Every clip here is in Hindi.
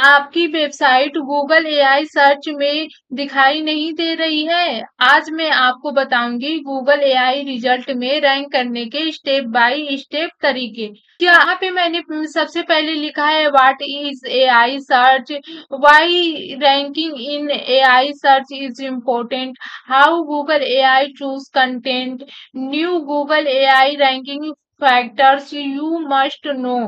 आपकी वेबसाइट गूगल एआई सर्च में दिखाई नहीं दे रही है? आज मैं आपको बताऊंगी गूगल एआई रिजल्ट में रैंक करने के स्टेप बाय स्टेप तरीके। यहाँ पे मैंने सबसे पहले लिखा है what is AI search, why ranking in AI search is important, how Google AI choose content, new Google AI ranking factors you must know.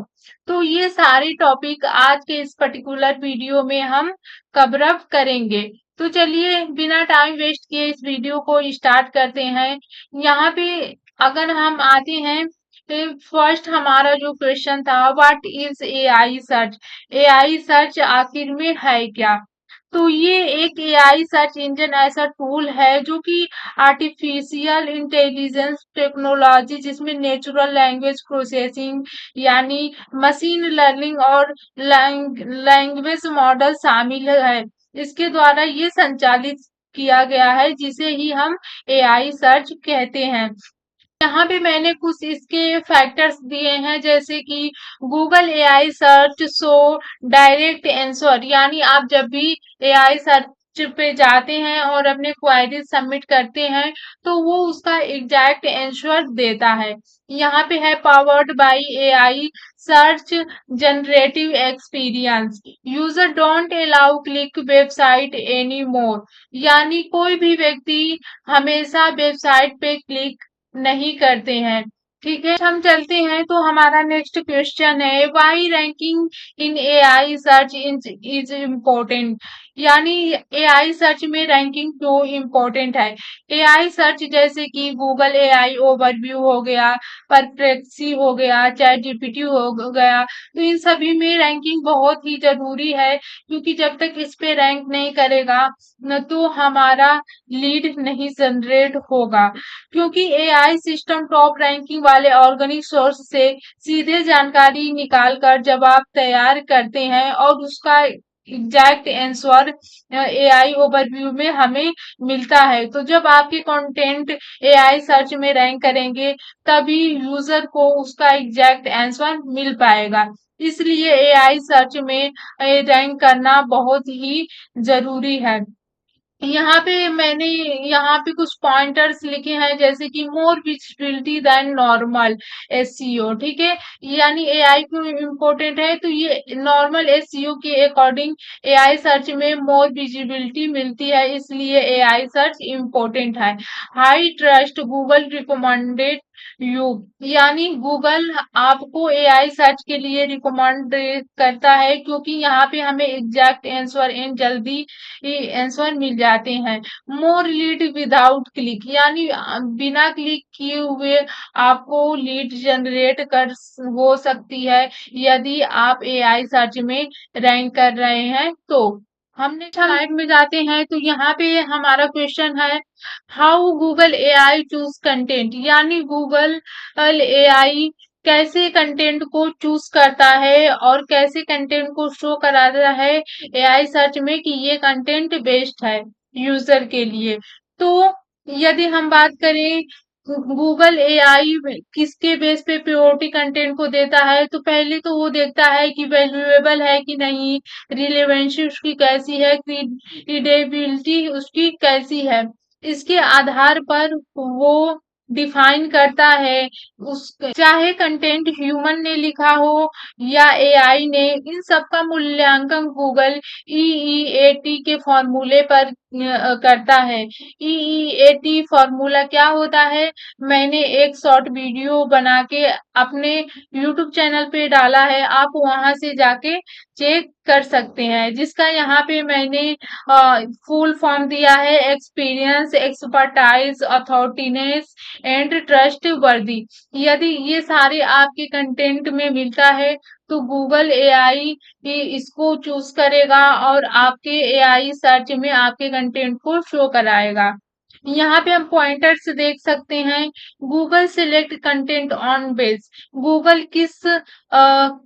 तो ये सारे टॉपिक आज के इस पर्टिकुलर वीडियो में हम कवर अप करेंगे। तो चलिए बिना टाइम वेस्ट किए इस वीडियो को स्टार्ट करते हैं। यहाँ पे अगर हम आते हैं तो फर्स्ट हमारा जो क्वेश्चन था what is AI search, AI search आखिर में है क्या। तो ये एक एआई सर्च इंजन ऐसा टूल है जो कि आर्टिफिशियल इंटेलिजेंस टेक्नोलॉजी जिसमें नेचुरल लैंग्वेज प्रोसेसिंग यानी मशीन लर्निंग और लैंग्वेज मॉडल शामिल है। इसके द्वारा ये संचालित किया गया है जिसे ही हम एआई सर्च कहते हैं। यहाँ पे मैंने कुछ इसके फैक्टर्स दिए हैं जैसे कि Google AI search show direct answer, यानी आप जब भी एआई सर्च पे जाते हैं और अपने क्वेरी सबमिट करते हैं तो वो उसका एग्जैक्ट आंसर देता है। यहाँ पे है powered by AI search generative experience, user don't allow click website any more, यानी कोई भी व्यक्ति हमेशा वेबसाइट पे क्लिक नहीं करते हैं। ठीक है, हम चलते हैं तो हमारा नेक्स्ट क्वेश्चन है why ranking in AI search is important, यानी एआई सर्च में रैंकिंग क्यों इम्पोर्टेंट है। एआई सर्च जैसे कि गूगल एआई ओवरव्यू हो गया, परप्लेक्सी हो गया, चैट जीपीटी हो गया, तो इन सभी में रैंकिंग बहुत ही जरूरी है क्योंकि जब तक इस पे रैंक नहीं करेगा न तो हमारा लीड नहीं जनरेट होगा, क्योंकि एआई सिस्टम टॉप रैंकिंग वाले ऑर्गेनिक सोर्स से सीधे जानकारी निकालकर जवाब तैयार करते हैं और उसका एग्जैक्ट आंसर एआई ओवरव्यू में हमें मिलता है। तो जब आपके कंटेंट एआई सर्च में रैंक करेंगे तभी यूजर को उसका एग्जैक्ट आंसर मिल पाएगा। इसलिए एआई सर्च में रैंक करना बहुत ही जरूरी है। यहाँ पे मैंने यहाँ पे कुछ पॉइंटर्स लिखे हैं जैसे कि मोर विजिबिलिटी देन नॉर्मल एसईओ। ठीक है, यानी एआई क्यों इम्पोर्टेंट है, तो ये नॉर्मल एसईओ के अकॉर्डिंग एआई सर्च में मोर विजिबिलिटी मिलती है, इसलिए एआई सर्च इम्पोर्टेंट है। High trust Google recommended you, यानी गूगल आपको एआई सर्च के लिए रिकमेंड करता है क्योंकि यहाँ पे हमें एग्जैक्ट आंसर एंड जल्दी आंसर मिल जाते हैं। मोर लीड विदाउट क्लिक, यानी बिना क्लिक किए हुए आपको लीड जनरेट कर हो सकती है यदि आप एआई सर्च में रैंक कर रहे हैं। तो हमने स्लाइड में जाते हैं तो यहाँ पे हमारा क्वेश्चन है how Google AI choose content, यानी गूगल एआई कैसे कंटेंट को चूज करता है और कैसे कंटेंट को शो कराता है एआई सर्च में कि ये कंटेंट बेस्ट है यूजर के लिए। तो यदि हम बात करें गूगल एआई किसके बेस पे प्रायोरिटी कंटेंट को देता है, तो पहले तो वो देखता है कि वैल्यूएबल है कि नहीं, रिलेवेंसी उसकी कैसी है, क्रेडिबिलिटी उसकी कैसी है, इसके आधार पर वो डिफाइन करता है उस चाहे कंटेंट ह्यूमन ने लिखा हो या एआई ने, इन सब का मूल्यांकन गूगल ईईएटी के फॉर्मूले पर करता है। ईईएटी फॉर्मूला क्या होता है, मैंने एक शॉर्ट वीडियो बना के अपने यूट्यूब चैनल पे डाला है, आप वहां से जाके चेक कर सकते हैं, जिसका यहाँ पे मैंने फुल फॉर्म दिया है एक्सपीरियंस, एक्सपर्टाइज, अथॉरिटीनेस एंड ट्रस्ट वर्दी। यदि ये सारे आपके कंटेंट में मिलता है तो गूगल एआई इसको चूज करेगा और आपके एआई सर्च में आपके कंटेंट को शो कराएगा। यहाँ पे हम पॉइंटर्स देख सकते हैं। Google select content on base, Google किस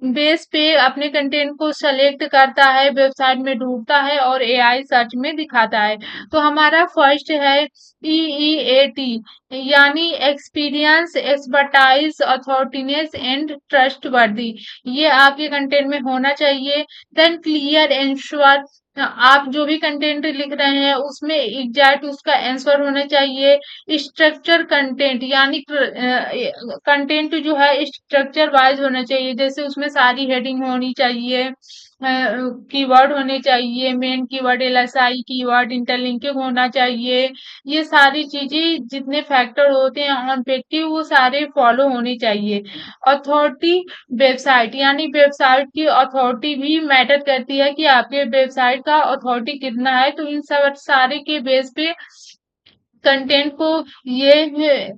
बेस पे अपने कंटेंट को सेलेक्ट करता है, वेबसाइट में ढूंढता है और एआई सर्च में दिखाता है। तो हमारा फर्स्ट है ईईएटी, यानी एक्सपीरियंस, एक्सपर्टाइज, अथॉरिटीनेस एंड ट्रस्टवर्दी, ये आपके कंटेंट में होना चाहिए। देन क्लियर एंश्योर, आप जो भी कंटेंट लिख रहे हैं उसमें एग्जैक्ट उसका आंसर होना चाहिए। स्ट्रक्चर कंटेंट, यानी कंटेंट जो है स्ट्रक्चर वाइज होना चाहिए, जैसे उसमें सारी हेडिंग होनी चाहिए, कीवर्ड होने चाहिए, main keyword, LSI keyword, interlinking होना चाहिए। ये सारी चीजें जितने फैक्टर होते हैं ऑब्जेक्टिव वो सारे फॉलो होने चाहिए। अथॉरिटी, वेबसाइट, यानी वेबसाइट की अथॉरिटी भी मैटर करती है कि आपके वेबसाइट का अथॉरिटी कितना है, तो इन सब सारे के बेस पे कंटेंट को ये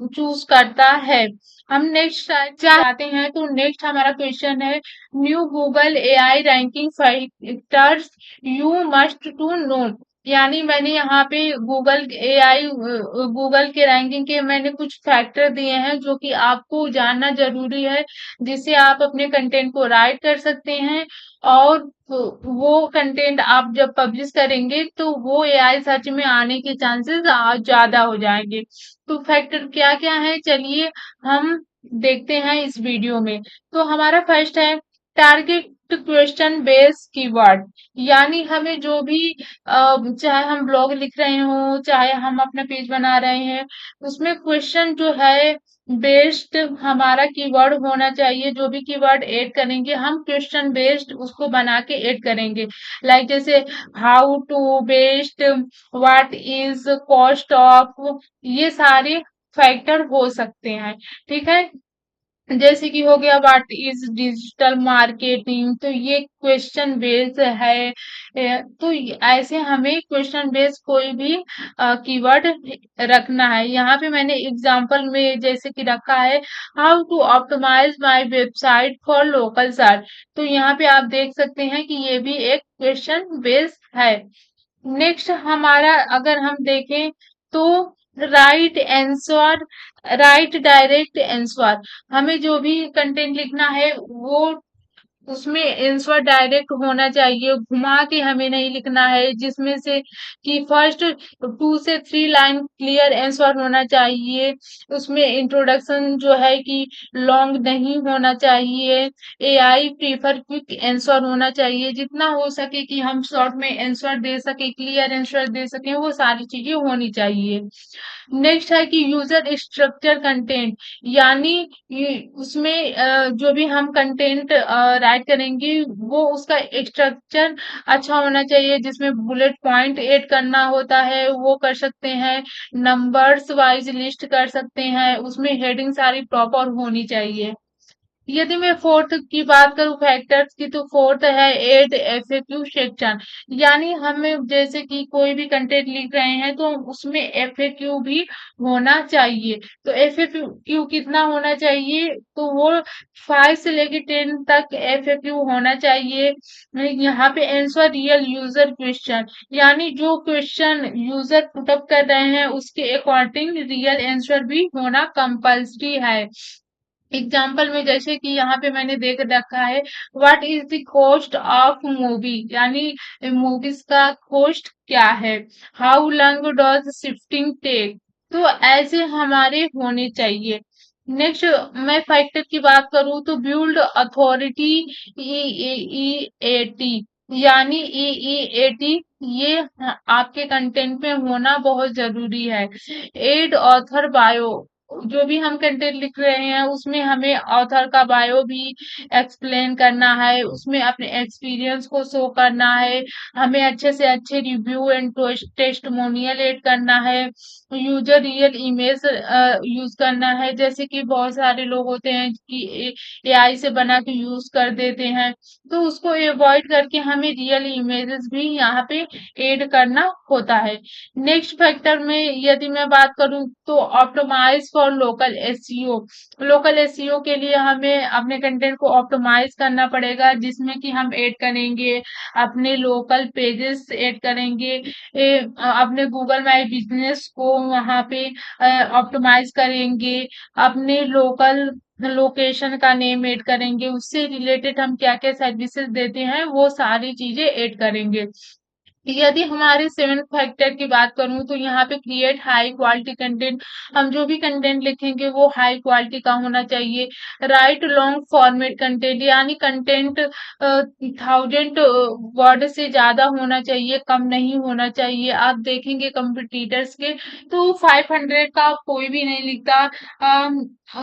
चूज करता है। हम नेक्स्ट जाते हैं, तो नेक्स्ट हमारा क्वेश्चन है, new Google AI ranking factors you must to know, यानी मैंने यहाँ पे गूगल एआई, गूगल के रैंकिंग के मैंने कुछ फैक्टर दिए हैं जो कि आपको जानना जरूरी है, जिससे आप अपने कंटेंट को राइट कर सकते हैं। और वो कंटेंट आप जब पब्लिश करेंगे तो वो एआई सर्च में आने के चांसेस ज्यादा हो जाएंगे। तो फैक्टर क्या क्या है, चलिए हम देखते हैं इस वीडियो में। तो हमारा फर्स्ट है टारगेट क्वेश्चन बेस्ड कीवर्ड, यानी हमें जो भी चाहे हम ब्लॉग लिख रहे हो, चाहे हम अपना पेज बना रहे हैं, उसमें क्वेश्चन जो है बेस्ड हमारा कीवर्ड होना चाहिए। जो भी कीवर्ड ऐड करेंगे हम क्वेश्चन बेस्ड उसको बना के ऐड करेंगे। लाइक जैसे how to based, what is cost of, ये सारे फैक्टर हो सकते हैं। ठीक है, जैसे कि हो गया व्हाट इज डिजिटल मार्केटिंग, तो ये क्वेश्चन बेस्ड है। तो ऐसे हमें क्वेश्चन बेस्ड कोई भी कीवर्ड रखना है। यहाँ पे मैंने एग्जांपल में जैसे कि रखा है how to optimise my website for local search, तो यहाँ पे आप देख सकते हैं कि ये भी एक क्वेश्चन बेस्ड है। नेक्स्ट हमारा अगर हम देखें तो right answer, right direct answer, हमें जो भी कंटेंट लिखना है वो उसमें आंसर डायरेक्ट होना चाहिए, घुमा के हमें नहीं लिखना है, जिसमें से कि फर्स्ट 2 से 3 लाइन क्लियर आंसर होना चाहिए। उसमें इंट्रोडक्शन जो है कि लॉन्ग नहीं होना चाहिए। एआई प्रीफर क्विक आंसर होना चाहिए, जितना हो सके कि हम शॉर्ट में आंसर दे सके, क्लियर आंसर दे सके, वो सारी चीजें होनी चाहिए। नेक्स्ट है कि यूजर स्ट्रक्चर कंटेंट, यानी उसमें जो भी हम कंटेंट राइट करेंगे वो उसका स्ट्रक्चर अच्छा होना चाहिए, जिसमें बुलेट पॉइंट ऐड करना होता है वो कर सकते हैं, नंबर्स वाइज लिस्ट कर सकते हैं, उसमें हेडिंग सारी प्रॉपर होनी चाहिए। यदि मैं फोर्थ की बात करूं फैक्टर्स की, तो फोर्थ है एड एफएक्यू सेक्शन, यानी हमें जैसे कि कोई भी कंटेंट लिख रहे हैं तो उसमें एफएक्यू भी होना चाहिए। तो एफएक्यू कितना होना चाहिए, तो वो 5 से लेके 10 तक एफएक्यू होना चाहिए। यहाँ पे आंसर रियल यूजर क्वेश्चन, यानी जो क्वेश्चन यूजर पुटअप कर रहे हैं उसके अकॉर्डिंग रियल आंसर भी होना कंपल्सरी है। एग्जाम्पल में जैसे कि यहाँ पे मैंने देख रखा है what is the cost of movie, यानी मूवीज का कॉस्ट क्या है। How long does shifting take, तो ऐसे हमारे होने चाहिए। नेक्स्ट मैं फैक्टर की बात करूँ तो बिल्ड अथॉरिटी, EEAT, यानी EEAT, ये आपके कंटेंट में होना बहुत जरूरी है। एड ऑथर बायो, जो भी हम कंटेंट लिख रहे हैं उसमें हमें ऑथर का बायो भी एक्सप्लेन करना है, उसमें अपने एक्सपीरियंस को शो करना है, हमें अच्छे से अच्छे रिव्यू एंड टेस्टिमोनियल ऐड करना है, यूजर रियल इमेज यूज करना है, जैसे कि बहुत सारे लोग होते हैं कि एआई से बना के यूज कर देते हैं, तो उसको अवॉइड करके हमें रियल इमेजेस भी यहाँ पे ऐड करना होता है। नेक्स्ट फैक्टर में यदि मैं बात करूं तो optimise for local SEO, local SEO के लिए हमें अपने कंटेंट को ऑप्टिमाइज करना पड़ेगा, जिसमें कि हम ऐड करेंगे अपने लोकल पेजेस ऐड करेंगे, अपने गूगल माई बिजनेस को वहां पे ऑप्टिमाइज करेंगे, अपने लोकल लोकेशन का नेम ऐड करेंगे, उससे रिलेटेड हम क्या क्या सर्विसेज देते हैं वो सारी चीजें ऐड करेंगे। यदि हमारे 7th फैक्टर की बात करूँ तो यहाँ पे क्रिएट हाई क्वालिटी कंटेंट, हम जो भी कंटेंट लिखेंगे वो हाई क्वालिटी का होना चाहिए। राइट लॉन्ग फॉर्मेट कंटेंट, यानी कंटेंट 1000 वर्ड से ज़्यादा होना चाहिए, कम नहीं होना चाहिए। आप देखेंगे कंपटीटर्स के तो 500 का कोई भी नहीं लिखता।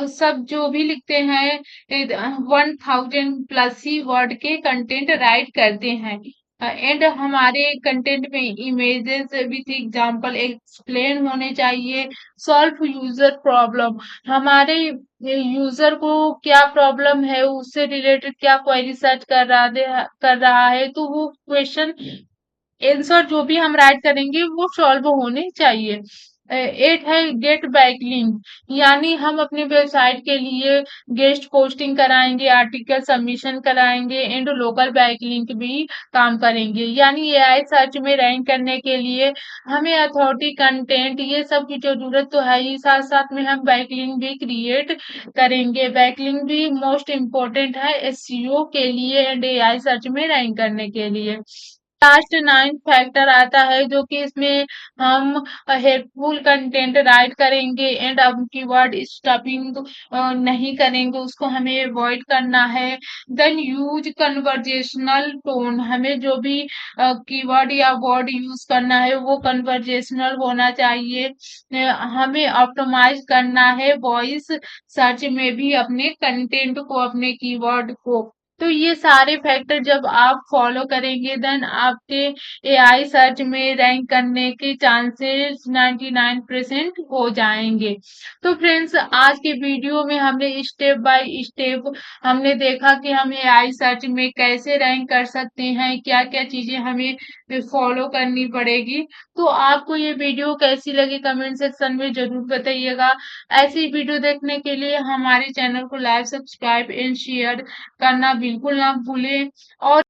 सब जो भी लिखते हैं 1000 प्लस ही वर्ड के कंटेंट राइट करते हैं। एंड हमारे कंटेंट में इमेजेस विथ एग्जांपल एक्सप्लेन होने चाहिए। सॉल्व यूजर प्रॉब्लम, हमारे यूजर को क्या प्रॉब्लम है, उससे रिलेटेड क्या क्वेरी सर्च कर रहा है, तो वो क्वेश्चन आंसर जो भी हम राइट करेंगे वो सॉल्व होने चाहिए। 8 है गेट बैकलिंक, यानी हम अपने वेबसाइट के लिए गेस्ट पोस्टिंग कराएंगे, आर्टिकल सबमिशन कराएंगे एंड लोकल बैकलिंक भी काम करेंगे। यानी एआई सर्च में रैंक करने के लिए हमें अथॉरिटी कंटेंट ये सब की जरूरत तो है ही, साथ साथ में हम बैकलिंक भी क्रिएट करेंगे। बैकलिंक भी मोस्ट इम्पोर्टेंट है एसईओ के लिए एंड एआई सर्च में रैंक करने के लिए। लास्ट 9th फैक्टर आता है जो कि इसमें हम हेल्पफुल कंटेंट राइट करेंगे एंड अब कीवर्ड स्टफिंग नहीं करेंगे, उसको हमें अवॉइड करना है। देन यूज कन्वर्जेशनल टोन, हमें जो भी कीवर्ड या वर्ड यूज करना है वो कन्वर्जेशनल होना चाहिए। हमें ऑप्टिमाइज करना है वॉइस सर्च में भी अपने कंटेंट को, अपने कीवर्ड को। तो ये सारे फैक्टर जब आप फॉलो करेंगे देन आपके एआई सर्च में रैंक करने के चांसेस 99% हो जाएंगे। तो फ्रेंड्स, आज के वीडियो में हमने स्टेप बाय स्टेप हमने देखा कि हम एआई सर्च में कैसे रैंक कर सकते हैं, क्या क्या चीजें हमें फॉलो करनी पड़ेगी। तो आपको ये वीडियो कैसी लगी कमेंट सेक्शन में जरूर बताइएगा। ऐसी वीडियो देखने के लिए हमारे चैनल को लाइक, सब्सक्राइब एंड शेयर करना बिल्कुल ना भूलें। और